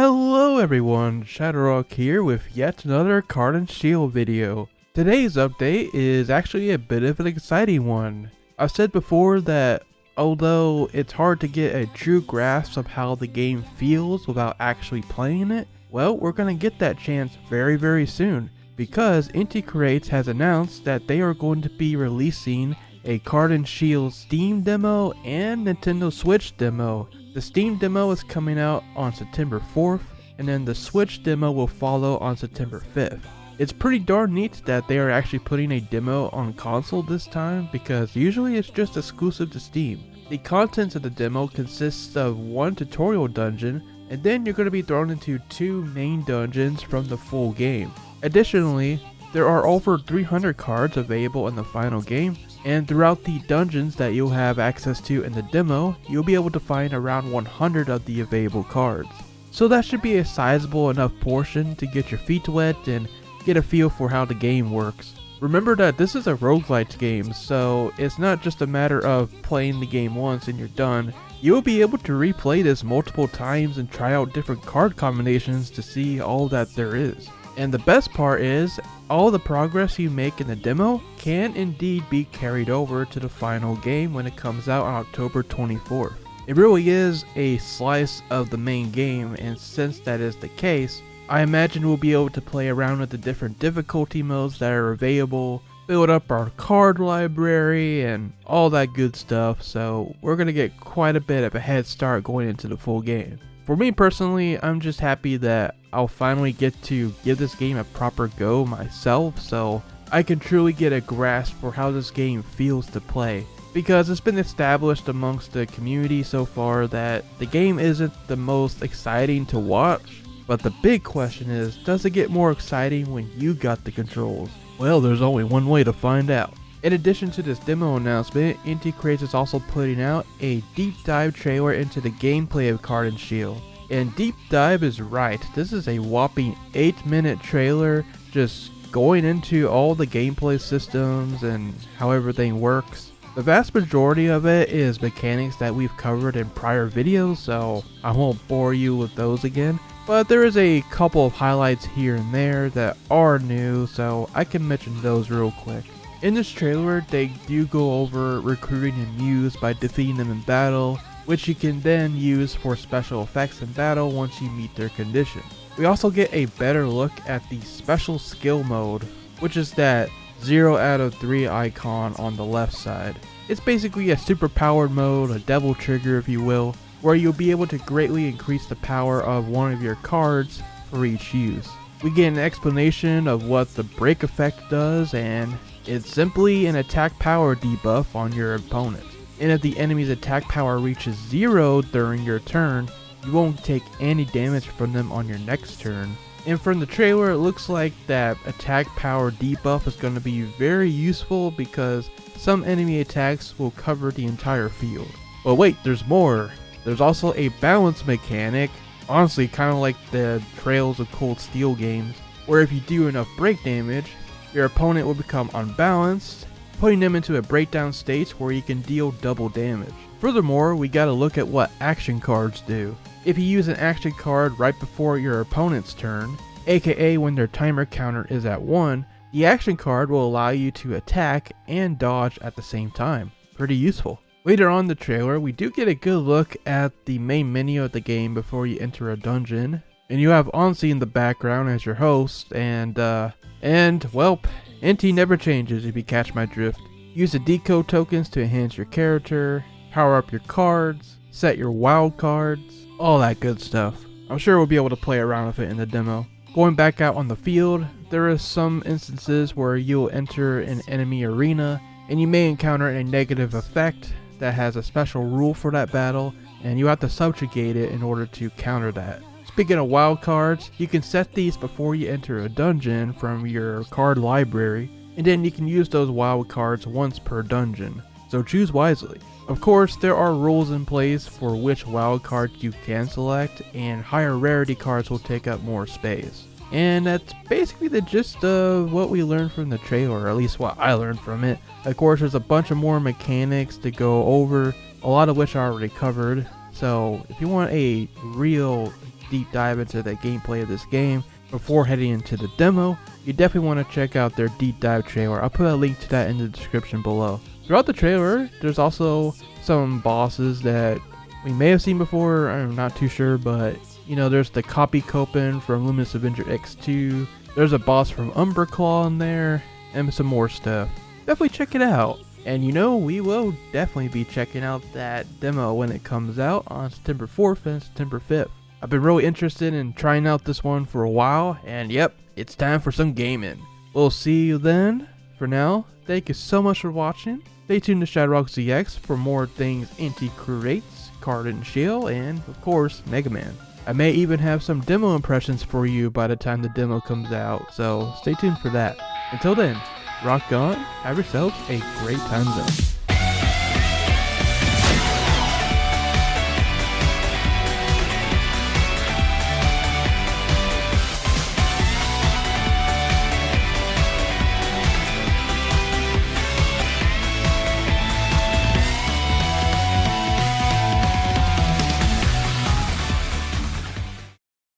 Hello everyone, ShadowRock here with yet another Card-en-Ciel video. Today's update is actually a bit of an exciting one. I've said before that although it's hard to get a true grasp of how the game feels without actually playing it, well, we're gonna get that chance very soon, because Inti Creates has announced that they are going to be releasing a Card-en-Ciel Steam demo and Nintendo Switch demo. The Steam demo is coming out on September 4th, and then the Switch demo will follow on September 5th. It's pretty darn neat that they are actually putting a demo on console this time, because usually it's just exclusive to Steam. The contents of the demo consists of one tutorial dungeon, and then you're going to be thrown into two main dungeons from the full game. Additionally, there are over 300 cards available in the final game, and throughout the dungeons that you'll have access to in the demo, you'll be able to find around 100 of the available cards. So that should be a sizable enough portion to get your feet wet and get a feel for how the game works. Remember that this is a roguelite game, so it's not just a matter of playing the game once and you're done. You'll be able to replay this multiple times and try out different card combinations to see all that there is. And the best part is, all the progress you make in the demo can indeed be carried over to the final game when it comes out on October 24th. It really is a slice of the main game, and since that is the case, I imagine we'll be able to play around with the different difficulty modes that are available, build up our card library, and all that good stuff, so we're going to get quite a bit of a head start going into the full game. For me personally, I'm just happy that I'll finally get to give this game a proper go myself, so I can truly get a grasp for how this game feels to play. Because it's been established amongst the community so far that the game isn't the most exciting to watch, but the big question is, does it get more exciting when you got the controls? Well, there's only one way to find out. In addition to this demo announcement, Inti Creates is also putting out a deep dive trailer into the gameplay of Card-en-Ciel. And deep dive is right, this is a whopping 8-minute trailer just going into all the gameplay systems and how everything works. The vast majority of it is mechanics that we've covered in prior videos, so I won't bore you with those again. But there is a couple of highlights here and there that are new, so I can mention those real quick. In this trailer, they do go over recruiting a muse by defeating them in battle, which you can then use for special effects in battle once you meet their condition. We also get a better look at the special skill mode, which is that 0 out of 3 icon on the left side. It's basically a super powered mode, a devil trigger if you will, where you'll be able to greatly increase the power of one of your cards for each use. We get an explanation of what the break effect does, and it's simply an attack power debuff on your opponent. And if the enemy's attack power reaches 0 during your turn, you won't take any damage from them on your next turn. And from the trailer, it looks like that attack power debuff is going to be very useful because some enemy attacks will cover the entire field. But wait, there's more. There's also a balance mechanic, honestly kind of like the Trails of Cold Steel games, where if you do enough break damage, your opponent will become unbalanced, putting them into a breakdown state where you can deal double damage. Furthermore, we gotta look at what action cards do. If you use an action card right before your opponent's turn, aka when their timer counter is at 1, the action card will allow you to attack and dodge at the same time. Pretty useful. Later on in the trailer, we do get a good look at the main menu of the game before you enter a dungeon. And you have Onsi in the background as your host, and well, Inti never changes if you catch my drift. Use the decode tokens to enhance your character, power up your cards, set your wild cards, all that good stuff. I'm sure we'll be able to play around with it in the demo. Going back out on the field, there are some instances where you'll enter an enemy arena, and you may encounter a negative effect that has a special rule for that battle, and you have to subjugate it in order to counter that. Speaking of wild cards, you can set these before you enter a dungeon from your card library, and then you can use those wild cards once per dungeon, so choose wisely. Of course, there are rules in place for which wild cards you can select, and higher rarity cards will take up more space. And that's basically the gist of what we learned from the trailer, or at least what I learned from it. Of course, there's a bunch of more mechanics to go over, a lot of which I already covered. So if you want a real deep dive into the gameplay of this game before heading into the demo, you definitely want to check out their deep dive trailer. I'll put a link to that in the description below. Throughout the trailer, there's also some bosses that we may have seen before, I'm not too sure, but you know, there's the Copy Copen from Luminous Avenger X2, there's a boss from Umberclaw in there, and some more stuff. Definitely check it out. And you know, we will definitely be checking out that demo when it comes out on September 4th and September 5th. I've been really interested in trying out this one for a while, and yep, it's time for some gaming. We'll see you then. For now, thank you so much for watching. Stay tuned to ShadowRockZX for more things Anti-Creates, Card-en-Ciel, and of course, Mega Man. I may even have some demo impressions for you by the time the demo comes out, so stay tuned for that. Until then, rock on, have yourselves a great time zone.